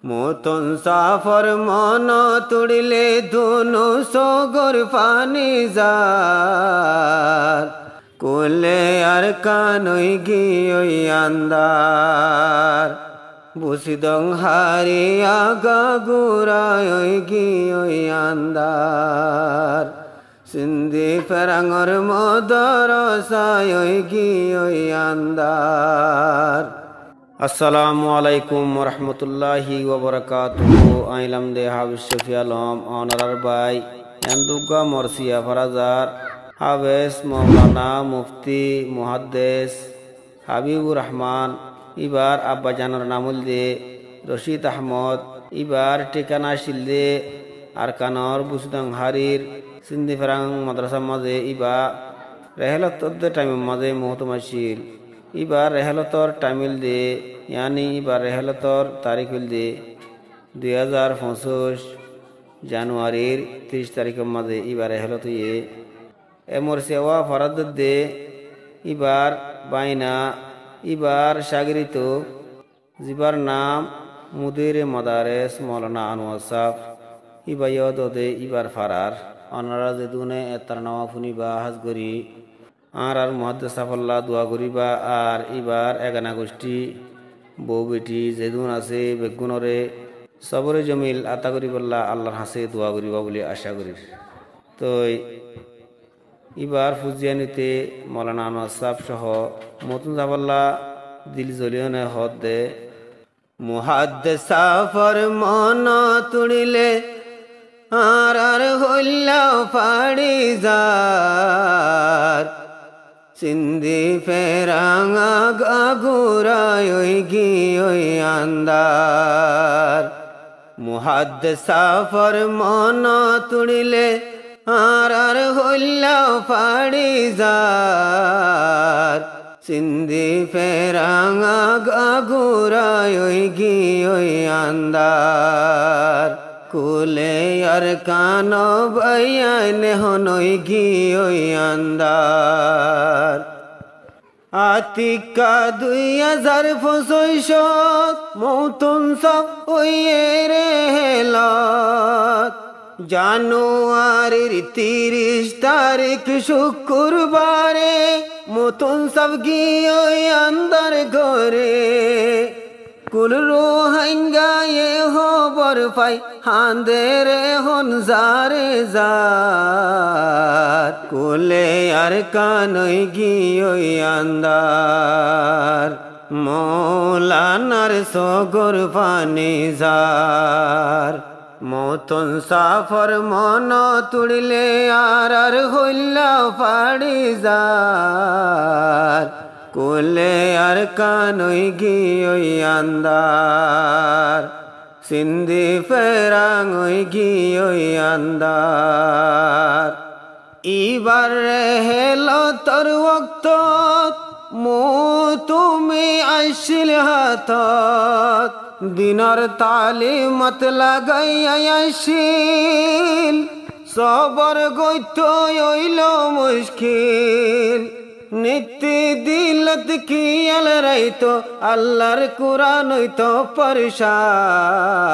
মতন সাফর মন তুড়লে দুনু সগর পানি যার কোলে আর কানই গিয়ই আন্দার বুসিদং হারিয়া গাগুরায় গিয়ই আন্দার সিন্ধি ফেরাঙর মদর সায় গিয়ই আন্দার। আসসালামু আলাইকুম রহমতুল্লাহি ওবরাকাতুহু। আইলাম দে হাবিজ শফি আলম অনারার বাই এন্দুগা মরসিয়া ফরাজার হাবেস মৌলানা মুফতি মুহাদ্দেস হাবিবুর রহমান ইবার আব্বা জানার নামুল দে রশিদ আহমদ ইবার ঠিকানা শিলদে আরকানর বুসুদাং হারির সিন্ধি ফেরাং মাদ্রাসা মাঝে ইবা রেহলতর টাইমের মাঝে মুহতমাশিল ইবার রেহলতর টাইমিল দে ইয়ানি ইবার রেহলতর তারিখুল দে 2025 জানুয়ারির 30 তারিখের মাঝে ইবার রেহলত ইয়ে এমর সেওয়া ফরাদ দে ইবার বাইনা ইবার সাগরিত জিবার নাম মুদির মাদারেস মৌলানা আনোয়ার সাহ ইবাইয়দ দে ইবার ফারার অনারা যেদুনে এতার নামা ফুনিবা হাজগরি আর মুহাদ্দিস সাফাল্লাহ দোয়া করিবা আর ইবার এগানা গোষ্ঠী বউ বেটি যেদুন আছে বেগুনরে সবরে জমিল আতা করিবাল্লাহ আল্লাহর হাসে দোয়া করিবা বলে আশা করি। তো ইবার ফুজিয়ানিতে মৌলানা আনোয়ার সাহ সহ মতুন সাফাল্লাহ দিল জলিয়নে হদ দে মুহাদ্দিস সাফর মন তুড়িলে আর হইলা ফাড়ি যার সিন্ধি ফেরাঙা গাগুরায় গিয়ই আন্দার মুহাদ্দিস সাফর মন তুড়িলে আর হইলা ফাড়ি যার সিন্ধি ফেরাঙা গাগুরায় গিয়ই আন্দার কুলে আর কান বয়ান হনই গিয়ই আন্দার আতিকা 2025 মৌতুম সব ওয়ে রেহলত জানুয়ারির 30 তারিখ শুক্রবারে মতুন সব গিয়ই আন্দার ঘরে কুল রোহাঙ্গায়ে হবর পাই হাঁদেরে হন জারে জার কুলে আর কানই গিয়ই আন্দার মৌলানার সগর পানি যার মতন সাফর মন তুড়লে আর হইলা ফাড়ি যার কোলে আর কানই গিয়ই আন্দার সিন্ধি ফেরাঙই গিয়ই আন্দার ইবার রেহলতর ওয়াক্তত তুমি আইছিল হাতত দিনর তালিমত লাগাইয়া আইছিল সবর গইত হইল মুশকিল নিত্যি দিলত কিয়াল রাইতো আল্লাহর কুরআন হইতো পরশার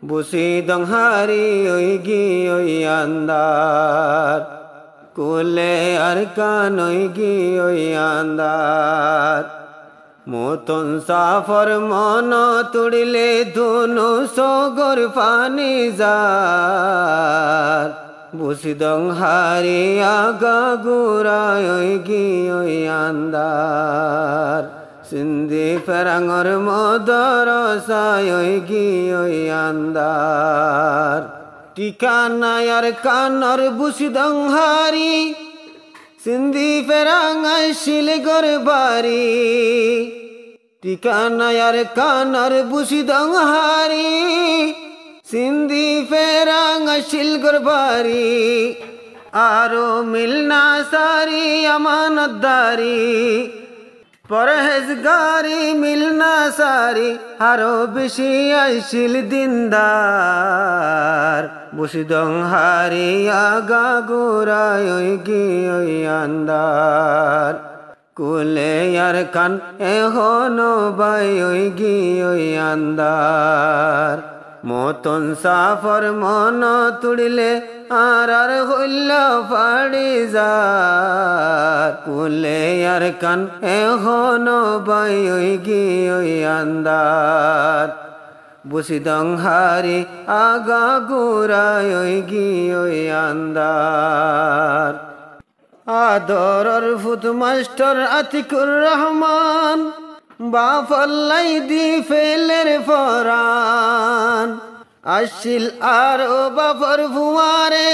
বুসিদং হারি ওই গিয়ই আন্দার কোলে আর কানই গিয়ই আন্দার মতন সাফর মন তুড়লে দুনু সগর পানি যার বুসিদং হারিয়া গাগুরায় গিয়ই আন্দার সিন্ধি ফেরাঙর মদর সায় গিয়ই আন্দার ঠিকানা আর কানর বুসিদং হারি সিন্ধি ফেরাঙা শিলগর বাড়ি ঠিকানা আর কানর বুসিদং হারি সিন্ধি ফেরাঙা শিলগর বাড়ি আরো মিলনা সারি আমানতদারি পরহেজগারি মিলনা সারি আরো বেশি আইছিল দিনদার বুসিদং হারিয়া গাগুরায় গিয়ই আন্দার কুলে আর কান এখনো বাই ওই গি ওই আন্দার মতন সাফর মন তুড়িলে আর হইল ফাড়ি যার কুলে আর কান এখনো বাই ওই গি ওই আন্দার বুসিদং হারি আগা গুড়াই ওই গি ওই আন্দার আদরর ফুত মাস্টার আতিকুর রহমান বাফল্লাই দি ফেলের ফরান আসিল আর ও বাফর ফুয়ারে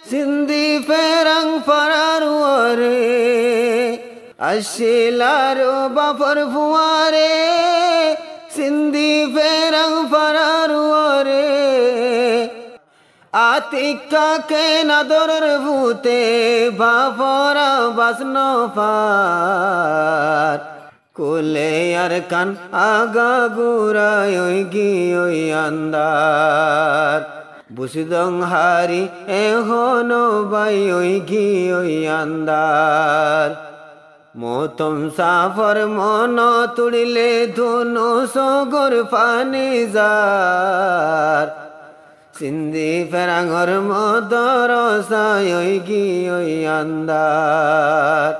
সিন্ধি ফেরং ফরারুয়ারে আসিল আর ও বাফর ফুয়ারে সিন্ধি ফেরং ফরারুয়ারে আতিকা কে নাদরের ভূতে বাফরা বাসন পার কুলে আর কান আগা গুড়াই ওই গি ওই আন্দার বুসিদং হারি এখনো বাই ওই গি ওই আন্দার মতম সাফর মন তুড়িলে ধুনু সগর পানি যার সিন্ধি ফেরাঙর মদর সাই ওই গি ওই আন্দার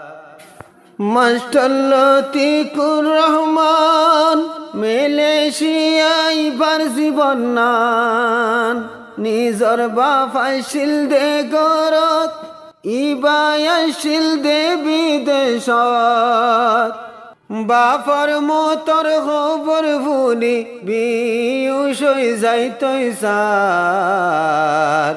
মাস্টার লতিকুর রহমান মালয়েশিয়ায় বার জীবন নান নিজর বাফাইছিল দে গরত ইবায়াইছিল দে বিদেশত বাফর মতর খবর ভুলি বিউষ হই যাইতই সার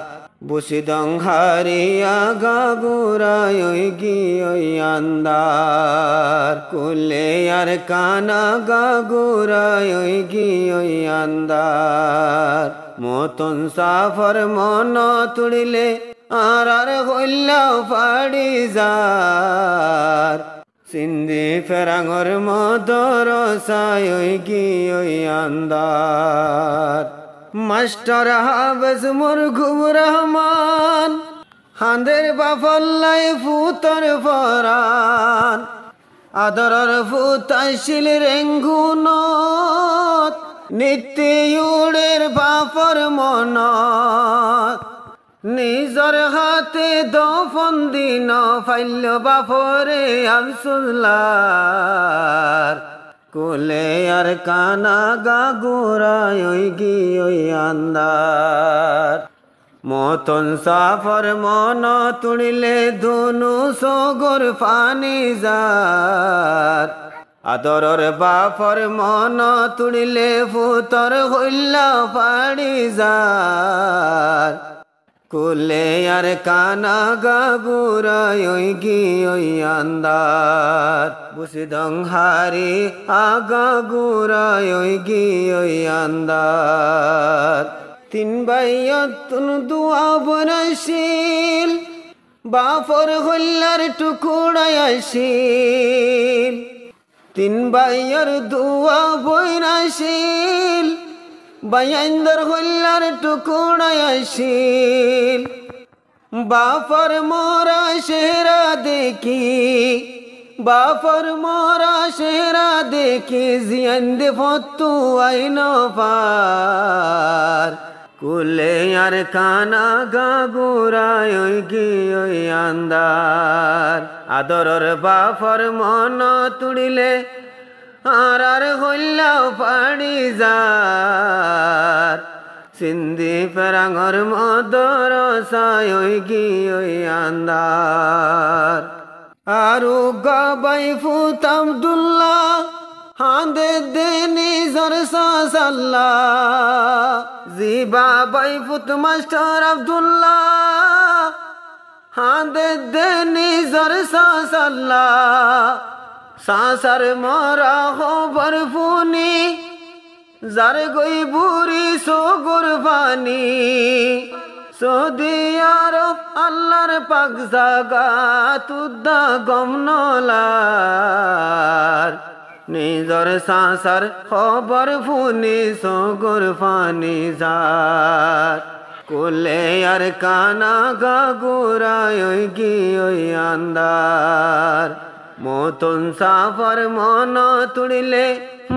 বুসিদং হারি আগা গুড়াই ওই গি ওই আন্দার কুলে আর কানা গা গুড়াই ওই গি ওই আন্দার মতন সাফর মন তুড়িলে আর হইলা ফাড়ি যার সিন্ধি ফেরাঙর মদর সাই ওই গি ওই আন্দার মাস্টার হাফেজ মুরগুব রহমান হাঁদের বাফল্লাই ফুতর ফরান আদরর ফুতাইছিল রেঙ্গুনত নিত্যুড়ের বাফর মনত নিজর হাতে দফন দিন ফাইল বাফরে আফসুল্লার কুলে আর কানা গা গুড়াই ওই গি ওই আন্দার মতন সাফর মন তুড়িলে ধুনু সগর পানি যার আদরর বাফর মন তুড়িলে ফুতর হইলা ফাড়ি যার কুলে আর কানা গা গুড়াই ওই গি ওই আন্দার বুসিদং হারি আগা গুড়াই ওই গি ওই আন্দার তিন বাইয়তুন দুয়া বনাইছিল বাফর হইলার টুকুড়াই আসিল তিন বাইয়ের দুয়া বইনাইছিল বাইন্দর হইলার টুকুড়াই আসিল বাফর মোরা সেরা দেখি বাফর মোরা সেরা দেখি জিয়ান্দে ফতু আইন পার কুলে আর কানা গা গুড়াই ওই গি ওই আন্দার আদরর বাফর মন তুড়িলে আর হইলাও পাড়ি যার সিন্ধি ফেরাঙর মদর সাই ওই গি ওই আন্দার আরু গাবাই ফুত আব্দুল্লাহ হাঁদে দে নিজর সাল্লাহ জিবা বাই ফুত মাস্টার আব্দুল্লাহ হাঁদে দে নিজর সাল্লাহ সাসার মরা খবর ফুনি যার গই বুড়ি সগর পানি সৌদি আরব আল্লাহর পাক জাগা তুদ্দা গমনলার নিজর সাসার খবর ফুনি সগর পানি যার কুলে আর কানা গা গুড়াই ওই গি ওই আন্দার মতন সাফর মন তুড়িলে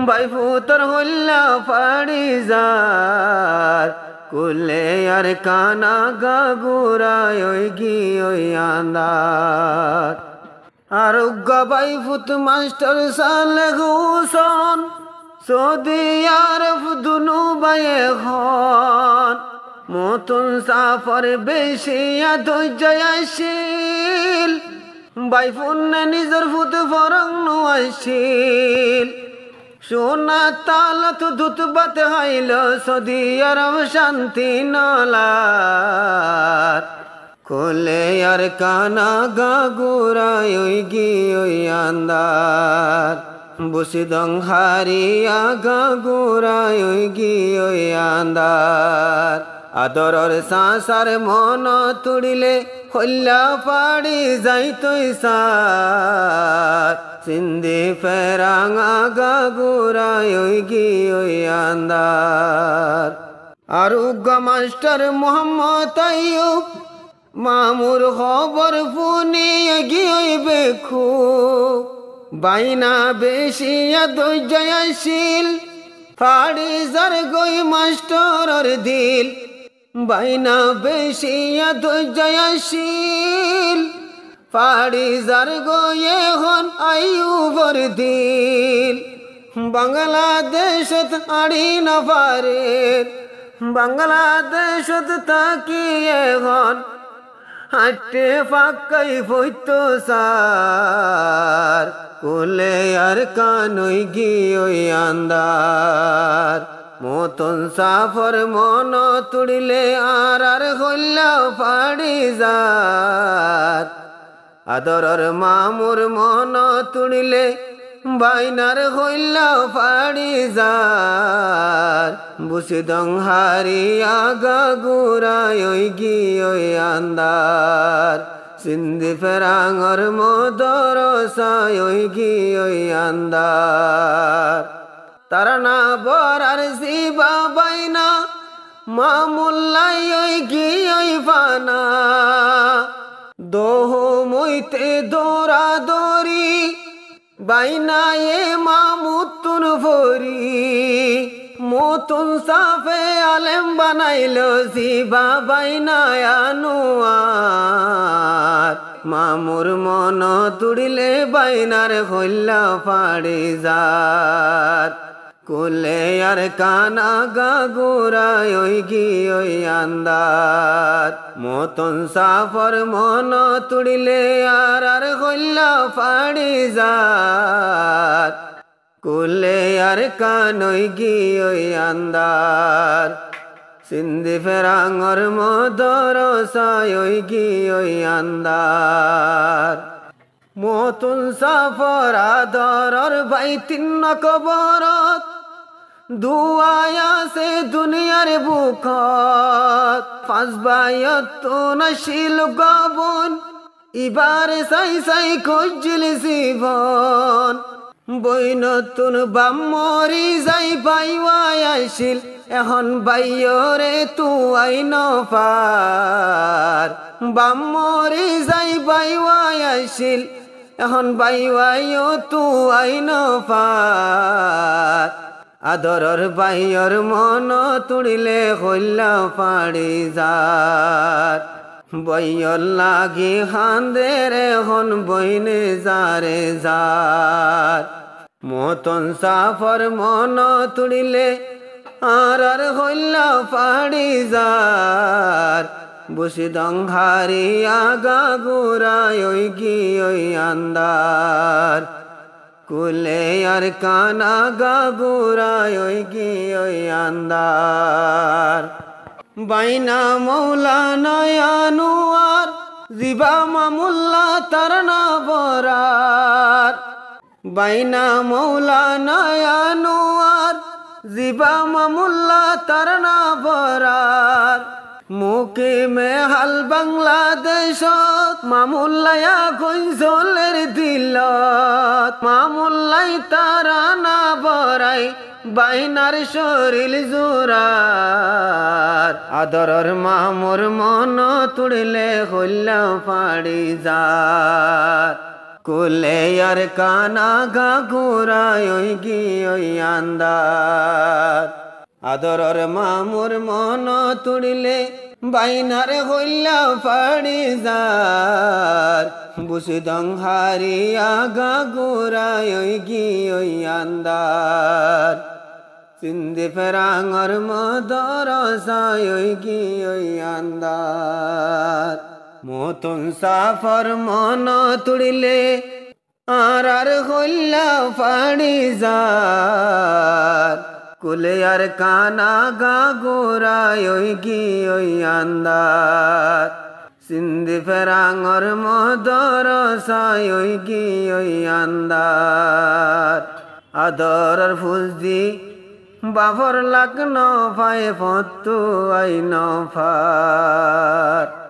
বাইফুতর হল্লা ফাড়ি যার কুলে আর কানা গাগুরায় ওই গি ওই আন্দার আরোগ্য বাইফুত মাস্টার সালে হুসন সৌদি আরব দুনু বায়ে হন মতন সাফর বেশি ধৈর্যশীল বাইফুন্নে নিজের ফুত ফরং নোয়াইছিল সোনা তালত দুতবাত হাইল সৌদি আরব শান্তি নলার কোলে আর কানা গাগুরায় ওই গি ওই আন্দার বুসিদং হারিয়া গাগুরায় ওই গি ওই আন্দার আদরর সাসার মন তুড়িলে হল্লা পাড়ি যাইতই সার সিন্ধি ফেরাঙা গাগুরায় ওই গি ওই আন্দার আরুগ্য মাস্টার মোহাম্মদ আইয়ুব মামুর খবর ফুনি গিয়ে খুব বাইনা বেশি ধৈর্যশীল ফাড়ি যার গই মাস্টারর দিল বাইনা বেশি ধৈর্যশীল ফাড়ি যার গই এখন আইয়ুবর দিল বাংলাদেশত আড়ি না পারে বাংলাদেশত তাকি এখন হাটে ফাঁকাই ফইতো সার কোলে আর কানই গি ওই আন্দার মতন সাফর মন তুড়িলে আর হল্লা ফাড়ি যার আদরর মামুর মন তুড়িলে বাইনার হইলা ফাড়ি যার বুসিদং হারিয়া গাগুরায় ওই গি ওই আন্দার সিন্ধি ফেরাঙর মদরসায় ওই গি ওই আন্দার তারা না বরার শিবা বাইনা মামুল্লাই ওই গি ওই ফানা দোহ মইতে দৌড়া দৌড়ি বাইনায়ে মামুতুন ভরি মতুন সাফে আলেম বানাইল শিবা বাইনায় আনোয়ার মামুর মন তুড়িলে বাইনার হল্লা ফাড়ি যার কোলে আর কানা গাগুরায় ওই গি ওই আন্দার মতন সাফর মন তুড়িলে আর হল্লা ফাড়ি যার কোলে আর কানই গি ওই আন্দার সিন্ধি ফেরাঙর মদরসায় ওই গি ওই আন্দার মতন সাফর আদরর বাই তিন কবরত দুয়ায়া সে দুনিয়ার বুকত ফাসবায়ত তো নশিল গবন ইবার সাই সাই খুঁজিল জীবন বইনতুন বামরি যাই বাইওয়াই আসিল এখন বাইয়রে তু আইন পার বামরি যাই বাইওয়াই আসিল এখন বাইওয়াইও তু আইন পার আদরর বাইয়র মন তুড়িলে হল্লা ফাড়ি যার বইয়র লাগি হান্দের এখন বইনে যারে যার মতন সাফর মন তুড়িলে আর হল্লা ফাড়ি যার বুসিদং হারিয়া গাগুরায় ওই গি ওই আন্দার কুলে আর কানা গাগুরায় ওই গি ওই আন্দার বাইনা মৌলানা আনোয়ার জিবা মামুল্লা তারনা বরার বাইনা মৌলানা আনোয়ার জিবা মামুল্লা তারনা বরার মুখে মেহাল বাংলাদেশত মামুল্লায়া গঞ্জলের দিলত মামুল্লাই তারানা বরাই বাইনার শরীর জোরার আদরর মামুর মন তুড়িলে হল্লা ফাড়ি যার কুলে আর কানা গা ঘুরায় ওই গি ওই আন্দার আদরর মামুর মন তুড়িলে বাইনার হইলা ফাড়ি যার বুসিদং হারিয়া গা ঘুরায় ওই গি ওই আন্দার সিন্ধি ফেরাঙর মদর সায় ওই গি ওই আন্দার মতন সাফর মন তুড়িলে আর হইলা ফাড়ি যার কুলে আর কানা গা গোরায় ওই গি ওই আন্দার সিন্ধি ফেরাঙর মদর সায় ওই গি ওই আন্দার আদরর ফুলদি বাফর লাগ ন ফায় ফতু আই ন ফার